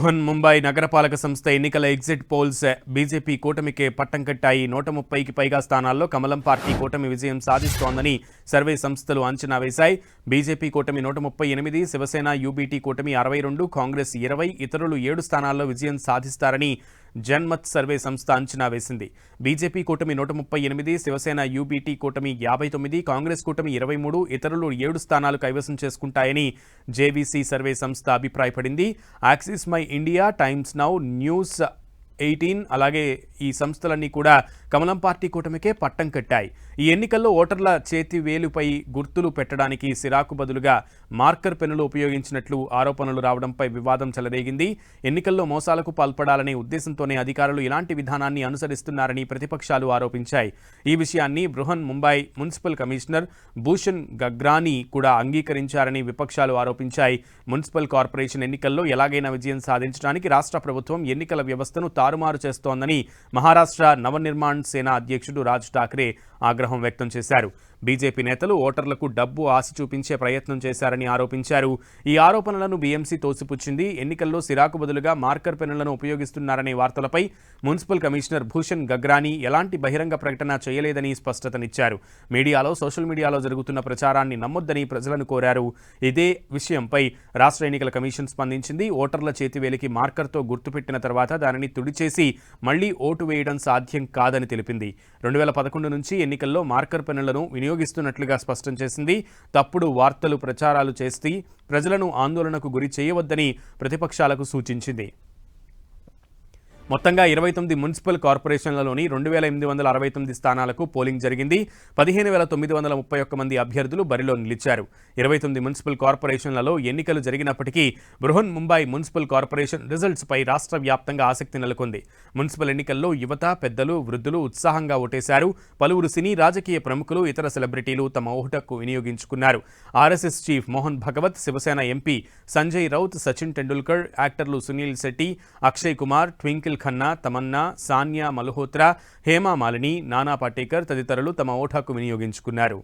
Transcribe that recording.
ముంబై నగరపాలక సంస్థ ఎన్నికల ఎగ్జిట్ పోల్స్ బీజేపీ కూటమికే పట్టం కట్టాయి. 130కి పైగా స్థానాల్లో కమలం పార్టీ కూటమి విజయం సాధిస్తోందని సర్వే సంస్థలు అంచనా వేశాయి. బీజేపీ కూటమి 138, శివసేన యూబీటీ కూటమి 62, కాంగ్రెస్ 20, ఇతరులు 7 స్థానాల్లో విజయం సాధిస్తారని జన్మత్ సర్వే సంస్థ అంచనా వేసింది. బీజేపీ కూటమి 138, శివసేన యూబీటీ కూటమి 59, కాంగ్రెస్ కూటమి 23, ఇతరులు 7 స్థానాలు కైవసం చేసుకుంటాయని జేవీసీ సర్వే సంస్థ అభిప్రాయపడింది. Axis my India, times now, news 18 అలాగే ఈ సంస్థలన్నీ కూడా కమలం పార్టీ కూటమికే పట్టం కట్టాయి. ఈ ఎన్నికల్లో ఓటర్ల చేతి వేలుపై గుర్తులు పెట్టడానికి సిరాకు బదులుగా మార్కర్ పెన్నులు ఉపయోగించినట్లు ఆరోపణలు రావడంపై వివాదం చెలరేగింది. ఎన్నికల్లో మోసాలకు పాల్పడాలనే ఉద్దేశంతోనే అధికారులు ఇలాంటి విధానాన్ని అనుసరిస్తున్నారని ప్రతిపక్షాలు ఆరోపించాయి. ఈ విషయాన్ని బృహన్ ముంబై మున్సిపల్ కమిషనర్ భూషణ్ గగ్రానీ కూడా అంగీకరించారని విపక్షాలు ఆరోపించాయి. మున్సిపల్ కార్పొరేషన్ ఎన్నికల్లో ఎలాగైనా విజయం సాధించడానికి రాష్ట్ర ప్రభుత్వం ఎన్నికల వ్యవస్థను తారుమారు చేస్తోందని మహారాష్ట్ర నవనిర్మాణ్ సేన అధ్యక్షుడు రాజ్ ఠాక్రే ఆగ్రహం వ్యక్తం చేశారు. బీజేపీ నేతలు ఓటర్లకు డబ్బు ఆశ చూపించే ప్రయత్నం చేశారని ఆరోపించారు. ఈ ఆరోపణలను బీఎంసీ తోసిపుచ్చింది. ఎన్నికల్లో సిరాకు బదులుగా మార్కర్ పెన్నులను ఉపయోగిస్తున్నారనే వార్తలపై మున్సిపల్ కమిషనర్ భూషణ్ గగ్రానీ ఎలాంటి బహిరంగ ప్రకటన చేయలేదని స్పష్టతనిచ్చారు. మీడియాలో, సోషల్ మీడియాలో జరుగుతున్న ప్రచారాన్ని నమ్మొద్దని ప్రజలను కోరారు. ఇదే విషయంపై రాష్ట్ర ఎన్నికల కమిషన్ స్పందించింది. ఓటర్ల చేతివేలికి మార్కర్తో గుర్తుపెట్టిన తర్వాత దానిని తుడిచేసి మళ్లీ ఓటు వేయడం సాధ్యం కాదని తెలిపింది. 2011 నుంచి ఎన్నికల్లో మార్కర్ పెన్నులను వినియోగిస్తున్నట్లుగా స్పష్టం చేసింది. తప్పుడు వార్తలు ప్రచారాలు చేసి ప్రజలను ఆందోళనకు గురి చేయవద్దని ప్రతిపక్షాలకు సూచించింది. మొత్తంగా 29 మున్సిపల్ కార్పొరేషన్లలోని 2869 స్థానాలకు పోలింగ్ జరిగింది. 15931 మంది అభ్యర్థులు బరిలో నిలిచారు. 29 మున్సిపల్ కార్పొరేషన్లలో ఎన్నికలు జరిగినప్పటికీ Brihanmumbai municipal corporation results పై రాష్ట్ర వ్యాప్తంగా ఆసక్తి నెలకొంది. మున్సిపల్ ఎన్నికల్లో యువత, పెద్దలు, వృద్ధులు ఉత్సాహంగా ఓటేశారు. పలువురు సినీ, రాజకీయ ప్రముఖులు, ఇతర సెలబ్రిటీలు తమ ఓటుకు వినియోగించుకున్నారు. RSS chief Mohan Bhagwat, Shiv Sena MP Sanjay Raut, Sachin Tendulkar, యాక్టర్లు సునీల్ శెట్టి, అక్షయ్ కుమార్, ట్వింకిల్ ఖన్నా, తమన్నా, సానియా మల్హోత్రా, హేమా మాలిని, నానా పాటేకర్ తదితరులు తమ ఓటు హక్కు వినియోగించుకున్నారు.